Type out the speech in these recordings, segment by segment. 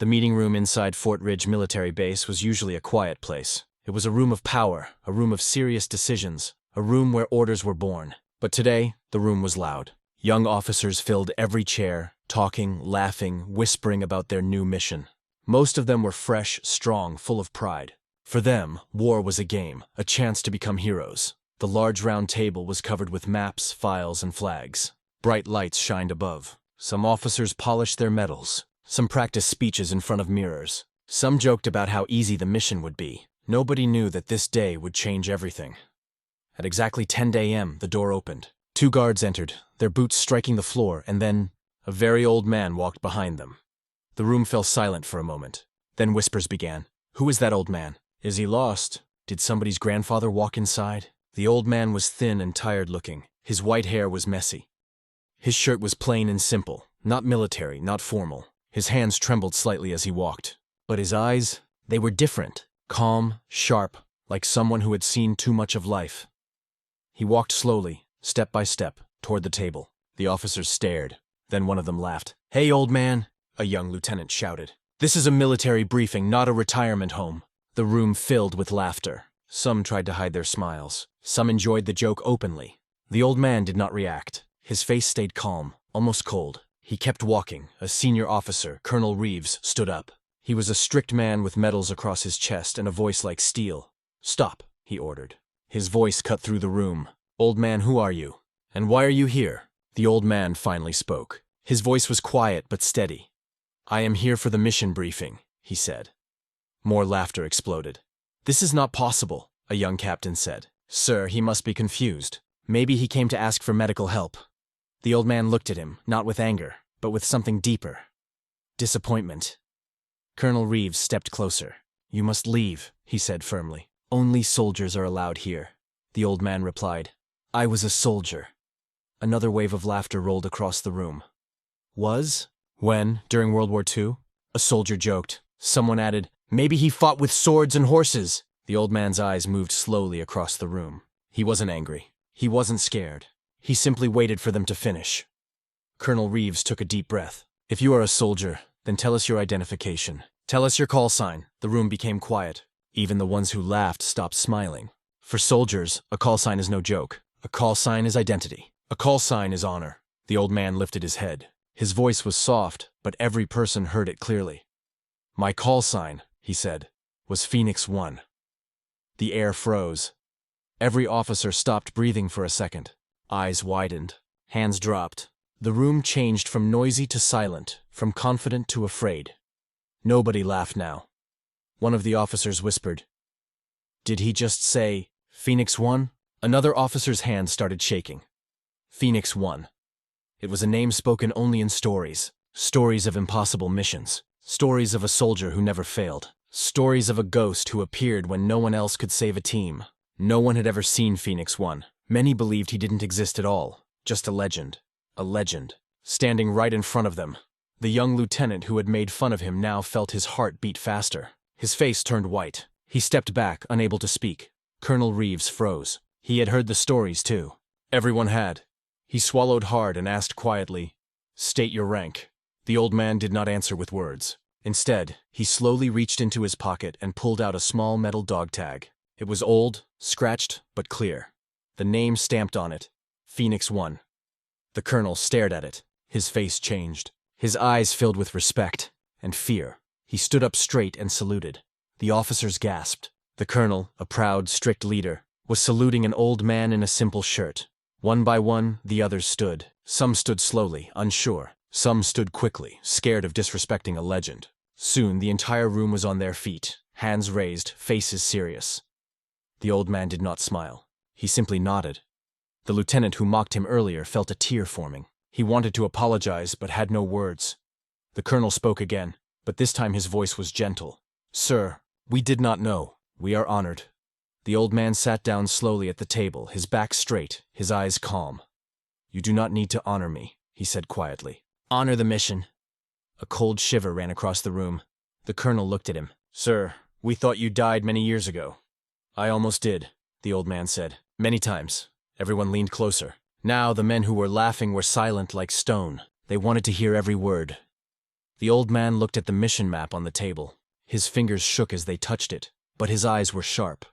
The meeting room inside Fort Ridge Military Base was usually a quiet place. It was a room of power, a room of serious decisions, a room where orders were born. But today, the room was loud. Young officers filled every chair, talking, laughing, whispering about their new mission. Most of them were fresh, strong, full of pride. For them, war was a game, a chance to become heroes. The large round table was covered with maps, files, and flags. Bright lights shined above. Some officers polished their medals. Some practiced speeches in front of mirrors. Some joked about how easy the mission would be. Nobody knew that this day would change everything. At exactly 10 a.m., the door opened. 2 guards entered, their boots striking the floor, and then a very old man walked behind them. The room fell silent for a moment. Then whispers began. Who is that old man? Is he lost? Did somebody's grandfather walk inside? The old man was thin and tired-looking. His white hair was messy. His shirt was plain and simple, not military, not formal. His hands trembled slightly as he walked. But his eyes, they were different, calm, sharp, like someone who had seen too much of life. He walked slowly, step by step, toward the table. The officers stared. Then one of them laughed. "Hey, old man," a young lieutenant shouted. "This is a military briefing, not a retirement home." The room filled with laughter. Some tried to hide their smiles. Some enjoyed the joke openly. The old man did not react. His face stayed calm, almost cold. He kept walking. A senior officer, Colonel Reeves, stood up. He was a strict man with medals across his chest and a voice like steel. "Stop," he ordered. His voice cut through the room. "Old man, who are you? And why are you here?" The old man finally spoke. His voice was quiet but steady. "I am here for the mission briefing," he said. More laughter exploded. "This is not possible," a young captain said. "Sir, he must be confused. Maybe he came to ask for medical help." The old man looked at him, not with anger, but with something deeper. Disappointment. Colonel Reeves stepped closer. "You must leave," he said firmly. "Only soldiers are allowed here." The old man replied, "I was a soldier." Another wave of laughter rolled across the room. Was? When, during World War II? A soldier joked. Someone added, "Maybe he fought with swords and horses." The old man's eyes moved slowly across the room. He wasn't angry. He wasn't scared. He simply waited for them to finish. Colonel Reeves took a deep breath. "If you are a soldier, then tell us your identification. Tell us your call sign." The room became quiet. Even the ones who laughed stopped smiling. For soldiers, a call sign is no joke. A call sign is identity. A call sign is honor. The old man lifted his head. His voice was soft, but every person heard it clearly. "My call sign," he said, "was Phoenix 1. The air froze. Every officer stopped breathing for a second. Eyes widened. Hands dropped. The room changed from noisy to silent, from confident to afraid. Nobody laughed now. One of the officers whispered, "Did he just say, Phoenix 1? Another officer's hand started shaking. Phoenix 1. It was a name spoken only in stories. Stories of impossible missions. Stories of a soldier who never failed. Stories of a ghost who appeared when no one else could save a team. No one had ever seen Phoenix 1. Many believed he didn't exist at all. Just a legend. A legend. Standing right in front of them. The young lieutenant who had made fun of him now felt his heart beat faster. His face turned white. He stepped back, unable to speak. Colonel Reeves froze. He had heard the stories, too. Everyone had. He swallowed hard and asked quietly, "State your rank." The old man did not answer with words. Instead, he slowly reached into his pocket and pulled out a small metal dog tag. It was old, scratched, but clear. The name stamped on it, Phoenix 1. The colonel stared at it. His face changed. His eyes filled with respect and fear. He stood up straight and saluted. The officers gasped. The colonel, a proud, strict leader, was saluting an old man in a simple shirt. One by one, the others stood. Some stood slowly, unsure. Some stood quickly, scared of disrespecting a legend. Soon, the entire room was on their feet, hands raised, faces serious. The old man did not smile. He simply nodded. The lieutenant who mocked him earlier felt a tear forming. He wanted to apologize, but had no words. The colonel spoke again, but this time his voice was gentle. "Sir, we did not know. We are honored." The old man sat down slowly at the table, his back straight, his eyes calm. "You do not need to honor me," he said quietly. "Honor the mission." A cold shiver ran across the room. The colonel looked at him. "Sir, we thought you died many years ago." "I almost did," the old man said. "Many times." Everyone leaned closer. Now the men who were laughing were silent like stone. They wanted to hear every word. The old man looked at the mission map on the table. His fingers shook as they touched it, but his eyes were sharp.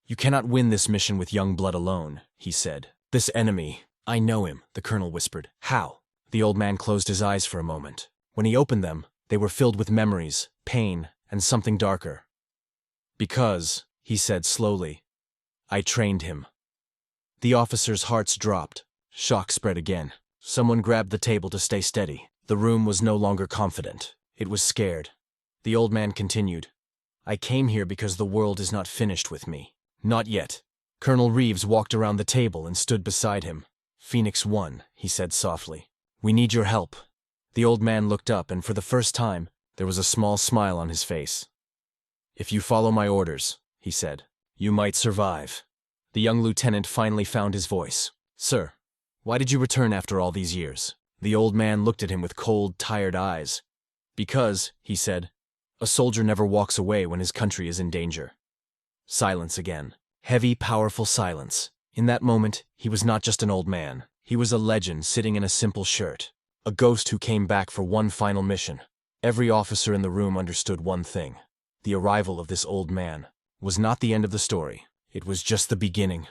"You cannot win this mission with young blood alone," he said. "This enemy, I know him," the colonel whispered. "How?" The old man closed his eyes for a moment. When he opened them, they were filled with memories, pain, and something darker. "Because," he said slowly, "I trained him." The officers' hearts dropped. Shock spread again. Someone grabbed the table to stay steady. The room was no longer confident. It was scared. The old man continued, "I came here because the world is not finished with me. Not yet." Colonel Reeves walked around the table and stood beside him. "Phoenix 1, he said softly. "We need your help." The old man looked up, and for the first time, there was a small smile on his face. "If you follow my orders," he said, "you might survive." The young lieutenant finally found his voice. "Sir, why did you return after all these years?" The old man looked at him with cold, tired eyes. "Because," he said, "a soldier never walks away when his country is in danger." Silence again. Heavy, powerful silence. In that moment, he was not just an old man. He was a legend sitting in a simple shirt. A ghost who came back for one final mission. Every officer in the room understood one thing. The arrival of this old man was not the end of the story. It was just the beginning.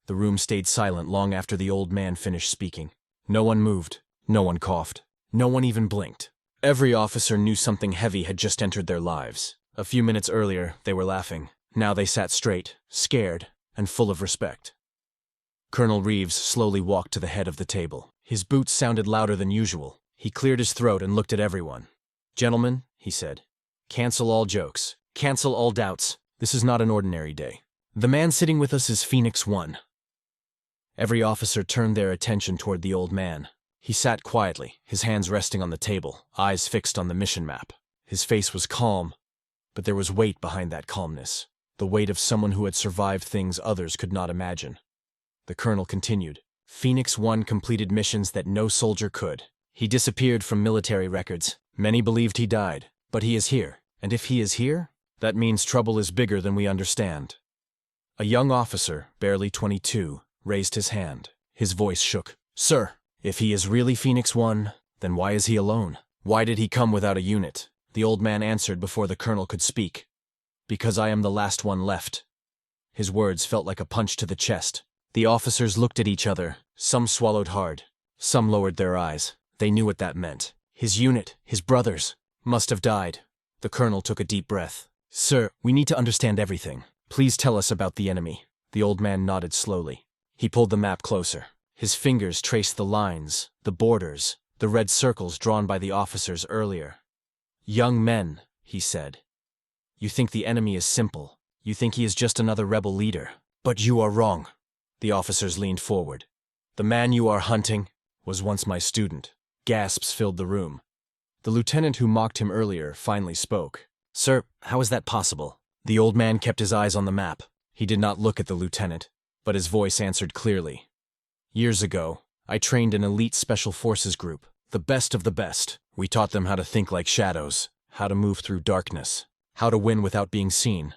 The room stayed silent long after the old man finished speaking. No one moved. No one coughed. No one even blinked. Every officer knew something heavy had just entered their lives. A few minutes earlier, they were laughing. Now they sat straight, scared, and full of respect. Colonel Reeves slowly walked to the head of the table. His boots sounded louder than usual. He cleared his throat and looked at everyone. "Gentlemen," he said, "cancel all jokes. Cancel all doubts. This is not an ordinary day. The man sitting with us is Phoenix 1. Every officer turned their attention toward the old man. He sat quietly, his hands resting on the table, eyes fixed on the mission map. His face was calm, but there was weight behind that calmness. The weight of someone who had survived things others could not imagine. The colonel continued. "Phoenix 1 completed missions that no soldier could. He disappeared from military records. Many believed he died, but he is here. And if he is here, that means trouble is bigger than we understand." A young officer, barely 22, raised his hand. His voice shook. "Sir, if he is really Phoenix 1, then why is he alone? Why did he come without a unit?" The old man answered before the colonel could speak. "Because I am the last one left." His words felt like a punch to the chest. The officers looked at each other. Some swallowed hard. Some lowered their eyes. They knew what that meant. His unit, his brothers, must have died. The colonel took a deep breath. "Sir, we need to understand everything. Please tell us about the enemy." The old man nodded slowly. He pulled the map closer. His fingers traced the lines, the borders, the red circles drawn by the officers earlier. "Young men," he said. "You think the enemy is simple. You think he is just another rebel leader. But you are wrong." The officers leaned forward. "The man you are hunting was once my student." Gasps filled the room. The lieutenant who mocked him earlier finally spoke. "Sir, how is that possible?" The old man kept his eyes on the map. He did not look at the lieutenant, but his voice answered clearly. "Years ago, I trained an elite special forces group, the best of the best. We taught them how to think like shadows, how to move through darkness, how to win without being seen."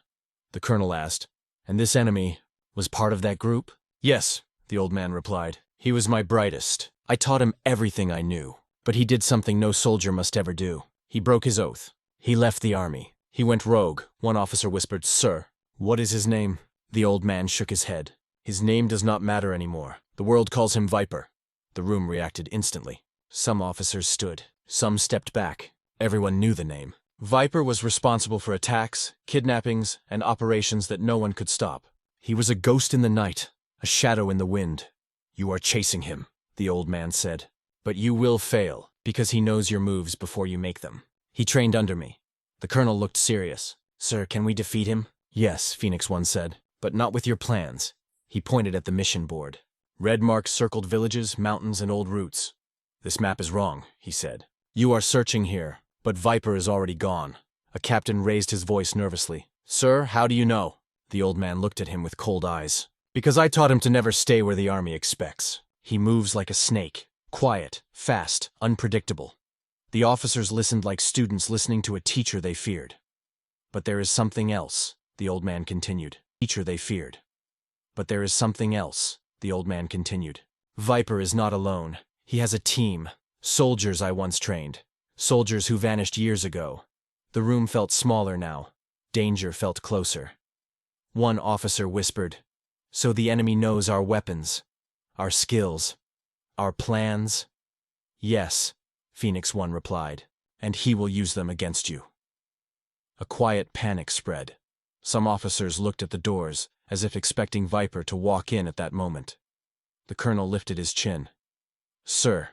The colonel asked, "And this enemy was part of that group?" "Yes," the old man replied. "He was my brightest. I taught him everything I knew. But he did something no soldier must ever do. He broke his oath. He left the army. He went rogue." One officer whispered, "Sir, what is his name?" The old man shook his head. "His name does not matter anymore. The world calls him Viper." The room reacted instantly. Some officers stood. Some stepped back. Everyone knew the name. Viper was responsible for attacks, kidnappings, and operations that no one could stop. He was a ghost in the night, a shadow in the wind. "You are chasing him," the old man said. "But you will fail, because he knows your moves before you make them. He trained under me." The colonel looked serious. "Sir, can we defeat him?" "Yes," Phoenix 1 said, "but not with your plans." He pointed at the mission board. Red marks circled villages, mountains, and old routes. "This map is wrong," he said. "You are searching here, but Viper is already gone." A captain raised his voice nervously. "Sir, how do you know?" The old man looked at him with cold eyes. "Because I taught him to never stay where the army expects. He moves like a snake. Quiet, fast, unpredictable." The officers listened like students listening to a teacher they feared. "But there is something else," the old man continued. "Teacher they feared. But there is something else," the old man continued. "Viper is not alone. He has a team. Soldiers I once trained. Soldiers who vanished years ago. The room felt smaller now. Danger felt closer. One officer whispered, "So the enemy knows our weapons, our skills, our plans?" "Yes," Phoenix One replied, "and he will use them against you." A quiet panic spread. Some officers looked at the doors, as if expecting Viper to walk in at that moment. The colonel lifted his chin. "Sir,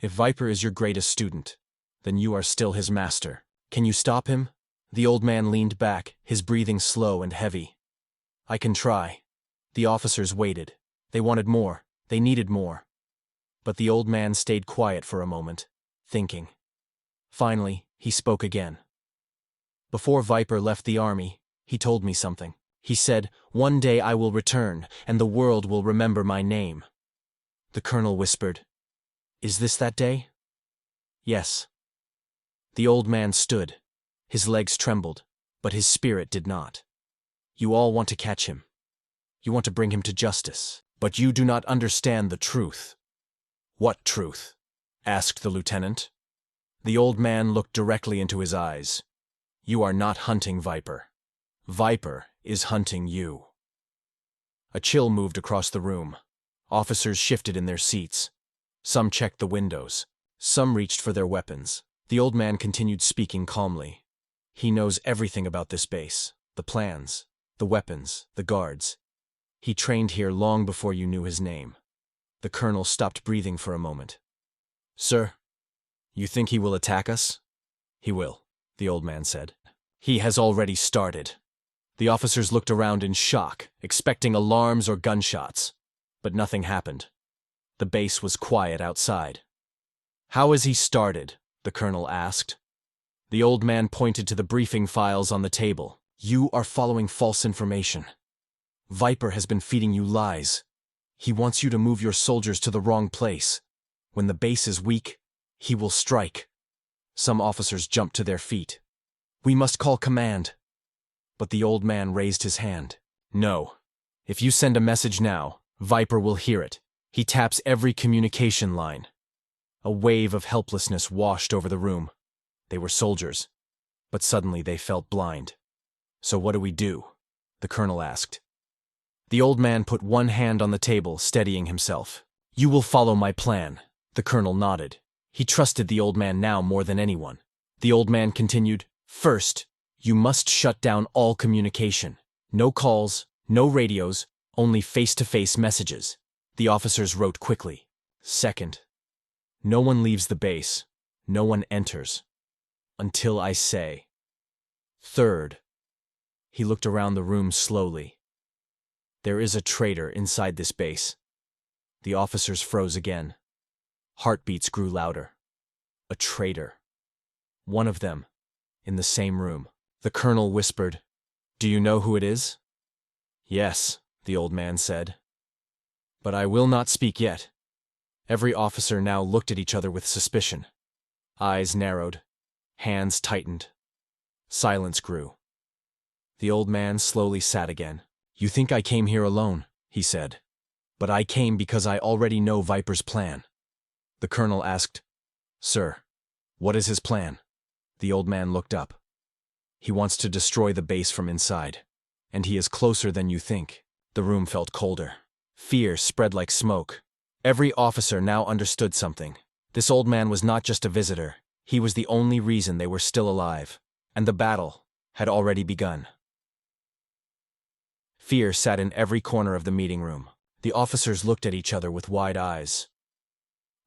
if Viper is your greatest student, then you are still his master. Can you stop him?" The old man leaned back, his breathing slow and heavy. "I can try." The officers waited. They wanted more. They needed more. But the old man stayed quiet for a moment, thinking. Finally, he spoke again. "Before Viper left the army, he told me something. He said, 'One day I will return, and the world will remember my name.'" The colonel whispered, "Is this that day?" "Yes." The old man stood. His legs trembled, but his spirit did not. "You all want to catch him. You want to bring him to justice. But you do not understand the truth." "What truth?" asked the lieutenant. The old man looked directly into his eyes. "You are not hunting Viper. Viper is hunting you." A chill moved across the room. Officers shifted in their seats. Some checked the windows. Some reached for their weapons. The old man continued speaking calmly. "He knows everything about this base, the plans, the weapons, the guards. He trained here long before you knew his name." The colonel stopped breathing for a moment. "Sir, you think he will attack us?" "He will," the old man said. "He has already started." The officers looked around in shock, expecting alarms or gunshots. But nothing happened. The base was quiet outside. "How has he started?" the colonel asked. The old man pointed to the briefing files on the table. "You are following false information. Viper has been feeding you lies. He wants you to move your soldiers to the wrong place. When the base is weak, he will strike." Some officers jumped to their feet. "We must call command." But the old man raised his hand. "No. If you send a message now, Viper will hear it. He taps every communication line." A wave of helplessness washed over the room. They were soldiers, but suddenly they felt blind. "So what do we do?" the colonel asked. The old man put one hand on the table, steadying himself. "You will follow my plan." The colonel nodded. He trusted the old man now more than anyone. The old man continued, "First, you must shut down all communication. No calls, no radios, only face-to-face messages." The officers wrote quickly. "Second, no one leaves the base. No one enters. Until I say. Third," he looked around the room slowly, "there is a traitor inside this base." The officers froze again. Heartbeats grew louder. A traitor. One of them, in the same room. The colonel whispered, "Do you know who it is?" "Yes," the old man said. "But I will not speak yet." Every officer now looked at each other with suspicion. Eyes narrowed. Hands tightened. Silence grew. The old man slowly sat again. "You think I came here alone," he said. "But I came because I already know Viper's plan." The colonel asked, "Sir, what is his plan?" The old man looked up. "He wants to destroy the base from inside. And he is closer than you think." The room felt colder. Fear spread like smoke. Every officer now understood something. This old man was not just a visitor. He was the only reason they were still alive. And the battle had already begun. Fear sat in every corner of the meeting room. The officers looked at each other with wide eyes.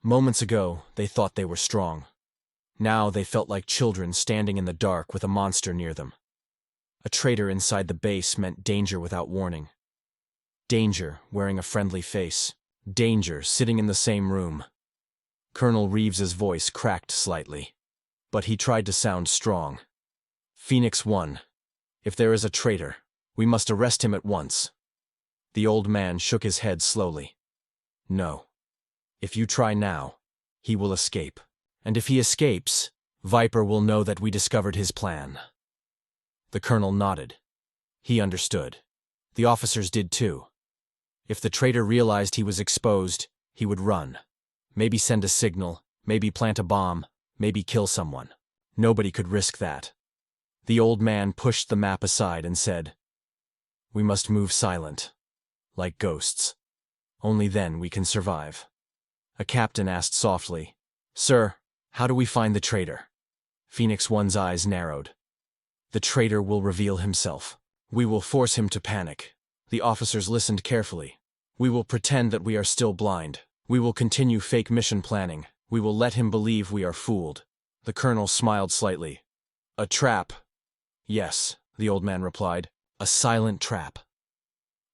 Moments ago, they thought they were strong. Now they felt like children standing in the dark with a monster near them. A traitor inside the base meant danger without warning. Danger wearing a friendly face. Danger sitting in the same room. Colonel Reeves's voice cracked slightly, but he tried to sound strong. "Phoenix One, if there is a traitor, we must arrest him at once." The old man shook his head slowly. "No. If you try now, he will escape. And if he escapes, Viper will know that we discovered his plan." The colonel nodded. He understood. The officers did too. If the traitor realized he was exposed, he would run. Maybe send a signal, maybe plant a bomb, maybe kill someone. Nobody could risk that. The old man pushed the map aside and said, "We must move silent, like ghosts. Only then we can survive." A captain asked softly, "Sir, how do we find the traitor?" Phoenix One's eyes narrowed. "The traitor will reveal himself. We will force him to panic." The officers listened carefully. "We will pretend that we are still blind. We will continue fake mission planning. We will let him believe we are fooled." The colonel smiled slightly. "A trap." "Yes," the old man replied. "A silent trap."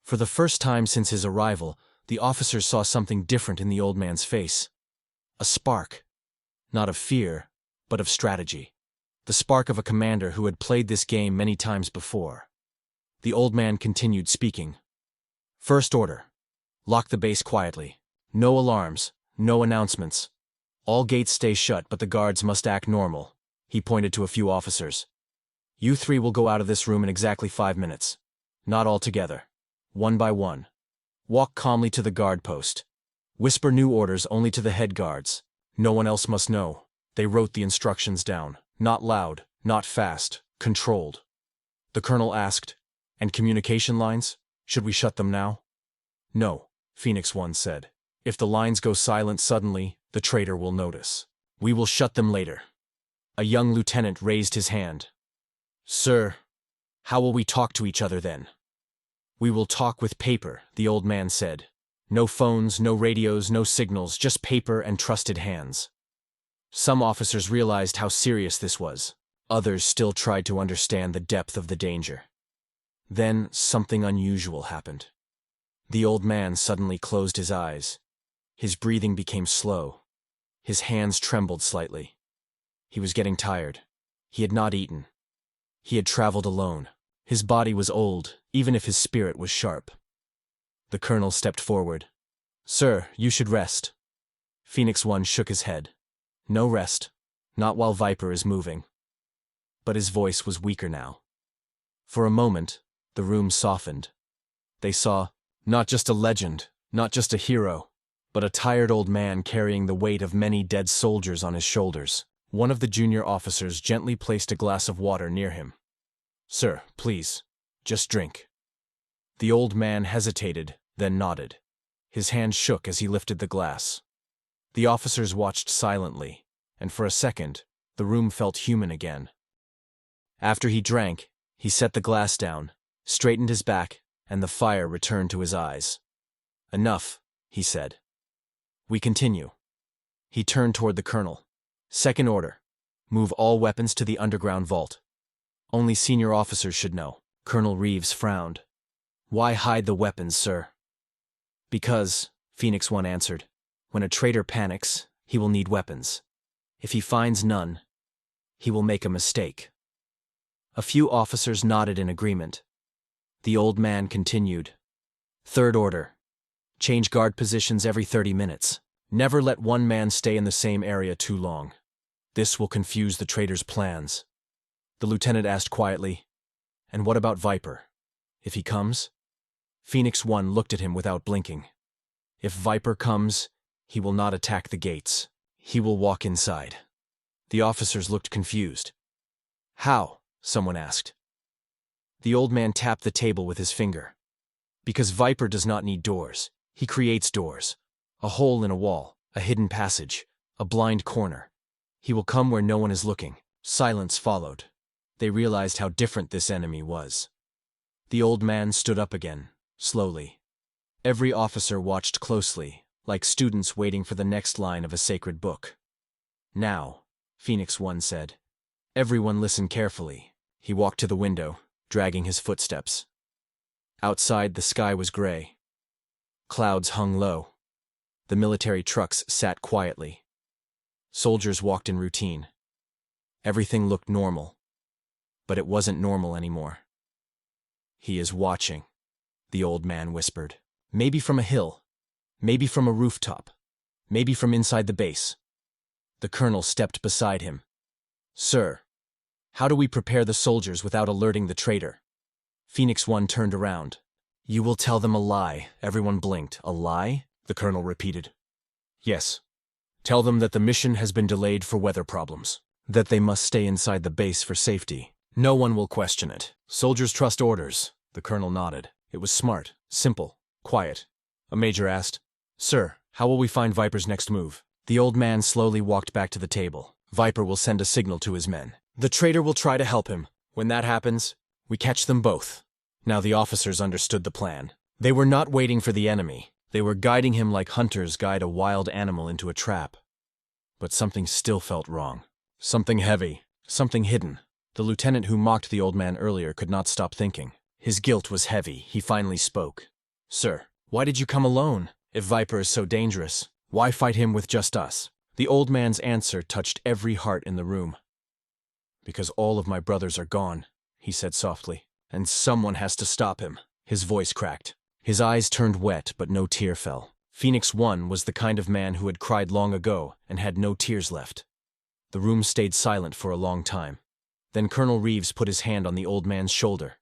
For the first time since his arrival, the officers saw something different in the old man's face. A spark. Not of fear, but of strategy. The spark of a commander who had played this game many times before. The old man continued speaking. "First order. Lock the base quietly. No alarms, no announcements. All gates stay shut, but the guards must act normal." He pointed to a few officers. "You three will go out of this room in exactly 5 minutes. Not all together. One by one. Walk calmly to the guard post. Whisper new orders only to the head guards. No one else must know." They wrote the instructions down. Not loud, not fast, controlled. The colonel asked, "And communication lines? Should we shut them now?" "No," Phoenix One said. "If the lines go silent suddenly, the traitor will notice. We will shut them later." A young lieutenant raised his hand. "Sir, how will we talk to each other then?" "We will talk with paper," the old man said. "No phones, no radios, no signals, just paper and trusted hands." Some officers realized how serious this was. Others still tried to understand the depth of the danger. Then something unusual happened. The old man suddenly closed his eyes. His breathing became slow. His hands trembled slightly. He was getting tired. He had not eaten. He had traveled alone. His body was old, even if his spirit was sharp. The colonel stepped forward. "Sir, you should rest." Phoenix One shook his head. "No rest. Not while Viper is moving." But his voice was weaker now. For a moment, the room softened. They saw, not just a legend, not just a hero, but a tired old man carrying the weight of many dead soldiers on his shoulders. One of the junior officers gently placed a glass of water near him. "Sir, please, just drink." The old man hesitated, then nodded. His hand shook as he lifted the glass. The officers watched silently, and for a second, the room felt human again. After he drank, he set the glass down, straightened his back, and the fire returned to his eyes. "Enough," he said. "We continue." He turned toward the colonel. "Second order. Move all weapons to the underground vault. Only senior officers should know." Colonel Reeves frowned. "Why hide the weapons, sir?" "Because," Phoenix One answered, "when a traitor panics, he will need weapons. If he finds none, he will make a mistake." A few officers nodded in agreement. The old man continued. "Third order. Change guard positions every 30 minutes. Never let one man stay in the same area too long. This will confuse the traitor's plans." The lieutenant asked quietly, "And what about Viper? If he comes?" Phoenix One looked at him without blinking. "If Viper comes, he will not attack the gates. He will walk inside." The officers looked confused. "How?" someone asked. The old man tapped the table with his finger. "Because Viper does not need doors. He creates doors. A hole in a wall, a hidden passage, a blind corner. He will come where no one is looking." Silence followed. They realized how different this enemy was. The old man stood up again, slowly. Every officer watched closely, like students waiting for the next line of a sacred book. "Now," Phoenix One said. "Everyone listen carefully." He walked to the window, dragging his footsteps. Outside, the sky was gray. Clouds hung low. The military trucks sat quietly. Soldiers walked in routine. Everything looked normal. But it wasn't normal anymore. "He is watching," the old man whispered. "Maybe from a hill. Maybe from a rooftop. Maybe from inside the base." The colonel stepped beside him. "Sir, how do we prepare the soldiers without alerting the traitor?" Phoenix One turned around. "You will tell them a lie." Everyone blinked. "A lie?" the colonel repeated. "Yes. Tell them that the mission has been delayed for weather problems, that they must stay inside the base for safety. No one will question it. Soldiers trust orders. The colonel nodded. It was smart, simple, quiet. A major asked, "Sir, how will we find Viper's next move?" The old man slowly walked back to the table. "Viper will send a signal to his men. The traitor will try to help him. When that happens, we catch them both." Now the officers understood the plan. They were not waiting for the enemy. They were guiding him like hunters guide a wild animal into a trap. But something still felt wrong. Something heavy, something hidden. The lieutenant who mocked the old man earlier could not stop thinking. His guilt was heavy. He finally spoke. "Sir, why did you come alone? If Viper is so dangerous, why fight him with just us?" The old man's answer touched every heart in the room. "Because all of my brothers are gone," he said softly, "and someone has to stop him." His voice cracked. His eyes turned wet, but no tear fell. Phoenix One was the kind of man who had cried long ago and had no tears left. The room stayed silent for a long time. Then Colonel Reeves put his hand on the old man's shoulder.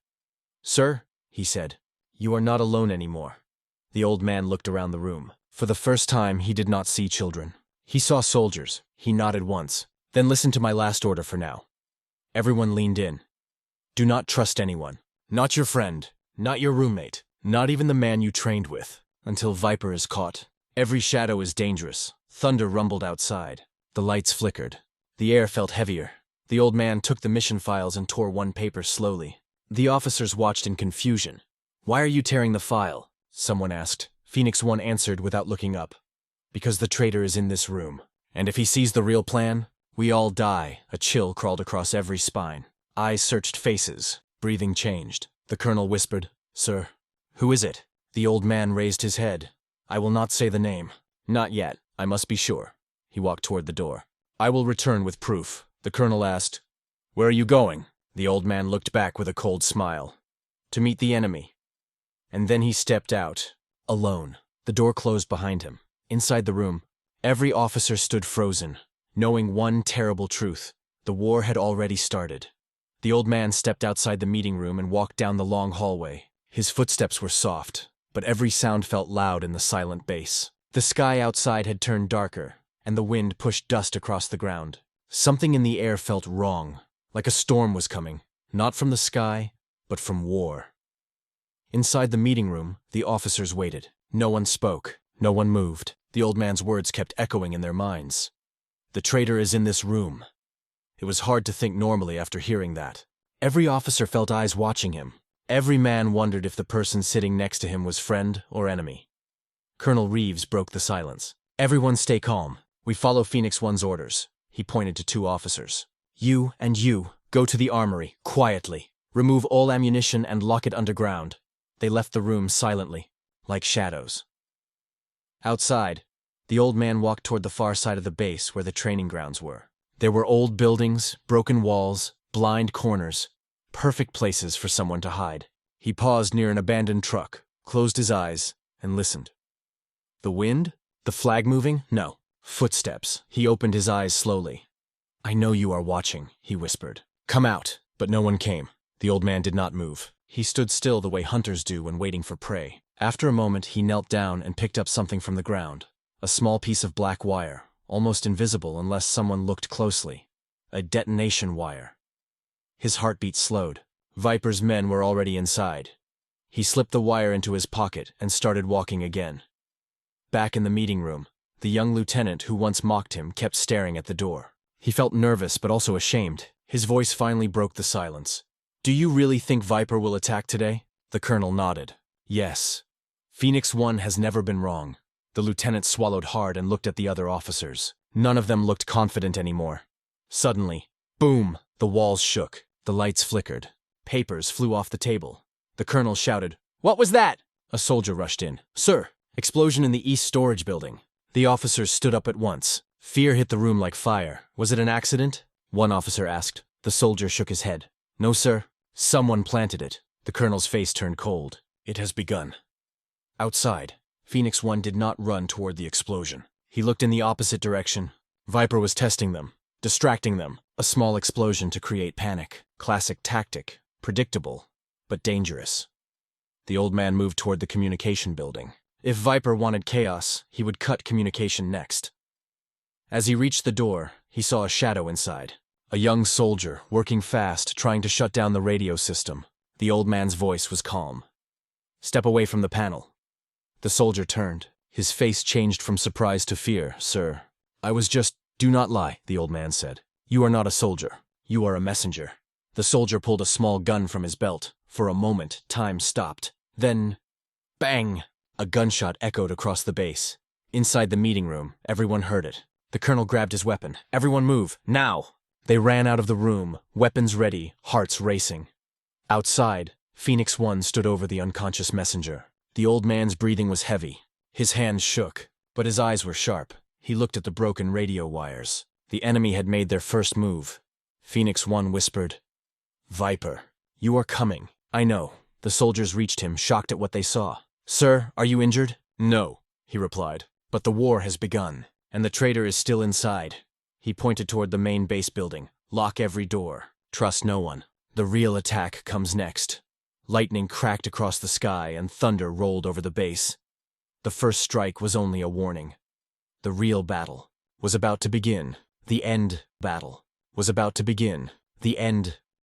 "Sir," he said, "you are not alone anymore." The old man looked around the room. For the first time, he did not see children. He saw soldiers. He nodded once. "Then listen to my last order for now." Everyone leaned in. "Do not trust anyone. Not your friend, not your roommate, not even the man you trained with, until Viper is caught. Every shadow is dangerous." Thunder rumbled outside. The lights flickered. The air felt heavier. The old man took the mission files and tore one paper slowly. The officers watched in confusion. "Why are you tearing the file?" someone asked. Phoenix One answered without looking up. "Because the traitor is in this room. And if he sees the real plan, we all die." A chill crawled across every spine. Eyes searched faces. Breathing changed. The colonel whispered, "Sir, who is it?" The old man raised his head. "I will not say the name. Not yet. I must be sure." He walked toward the door. "I will return with proof." The colonel asked, "Where are you going?" The old man looked back with a cold smile. "To meet the enemy." And then he stepped out, alone. The door closed behind him. Inside the room, every officer stood frozen, knowing one terrible truth. The war had already started. The old man stepped outside the meeting room and walked down the long hallway. His footsteps were soft, but every sound felt loud in the silent base. The sky outside had turned darker, and the wind pushed dust across the ground. Something in the air felt wrong, like a storm was coming, not from the sky, but from war. Inside the meeting room, the officers waited. No one spoke. No one moved. The old man's words kept echoing in their minds. "The traitor is in this room." It was hard to think normally after hearing that. Every officer felt eyes watching him. Every man wondered if the person sitting next to him was friend or enemy. Colonel Reeves broke the silence. "Everyone stay calm. We follow Phoenix One's orders." He pointed to two officers. "You and you, go to the armory, quietly. Remove all ammunition and lock it underground." They left the room silently, like shadows. Outside, the old man walked toward the far side of the base where the training grounds were. There were old buildings, broken walls, blind corners, perfect places for someone to hide. He paused near an abandoned truck, closed his eyes, and listened. The wind? The flag moving? No. Footsteps. He opened his eyes slowly. "I know you are watching," he whispered. "Come out." But no one came. The old man did not move. He stood still the way hunters do when waiting for prey. After a moment, he knelt down and picked up something from the ground. A small piece of black wire, almost invisible unless someone looked closely. A detonation wire. His heartbeat slowed. Viper's men were already inside. He slipped the wire into his pocket and started walking again. Back in the meeting room, the young lieutenant who once mocked him kept staring at the door. He felt nervous but also ashamed. His voice finally broke the silence. "Do you really think Viper will attack today?" The colonel nodded. "Yes. Phoenix One has never been wrong." The lieutenant swallowed hard and looked at the other officers. None of them looked confident anymore. Suddenly, boom! The walls shook. The lights flickered. Papers flew off the table. The colonel shouted, "What was that?" A soldier rushed in. "Sir, explosion in the East Storage Building." The officers stood up at once. Fear hit the room like fire. "Was it an accident?" one officer asked. The soldier shook his head. "No, sir. Someone planted it." The colonel's face turned cold. "It has begun." Outside, Phoenix One did not run toward the explosion. He looked in the opposite direction. Viper was testing them, distracting them. A small explosion to create panic. Classic tactic. Predictable, but dangerous. The old man moved toward the communication building. If Viper wanted chaos, he would cut communication next. As he reached the door, he saw a shadow inside. A young soldier, working fast, trying to shut down the radio system. The old man's voice was calm. "Step away from the panel." The soldier turned. His face changed from surprise to fear. "Sir, I was just—" "Do not lie," the old man said. "You are not a soldier. You are a messenger." The soldier pulled a small gun from his belt. For a moment, time stopped. Then, bang! A gunshot echoed across the base. Inside the meeting room, everyone heard it. The colonel grabbed his weapon. "Everyone move, now!" They ran out of the room, weapons ready, hearts racing. Outside, Phoenix 1 stood over the unconscious messenger. The old man's breathing was heavy. His hands shook, but his eyes were sharp. He looked at the broken radio wires. The enemy had made their first move. Phoenix 1 whispered, "Viper, you are coming." "I know." The soldiers reached him, shocked at what they saw. "Sir, are you injured?" "No," he replied. "But the war has begun, and the traitor is still inside." He pointed toward the main base building. "Lock every door. Trust no one. The real attack comes next." Lightning cracked across the sky and thunder rolled over the base. The first strike was only a warning. The real battle was about to begin. The end battle was about to begin. The end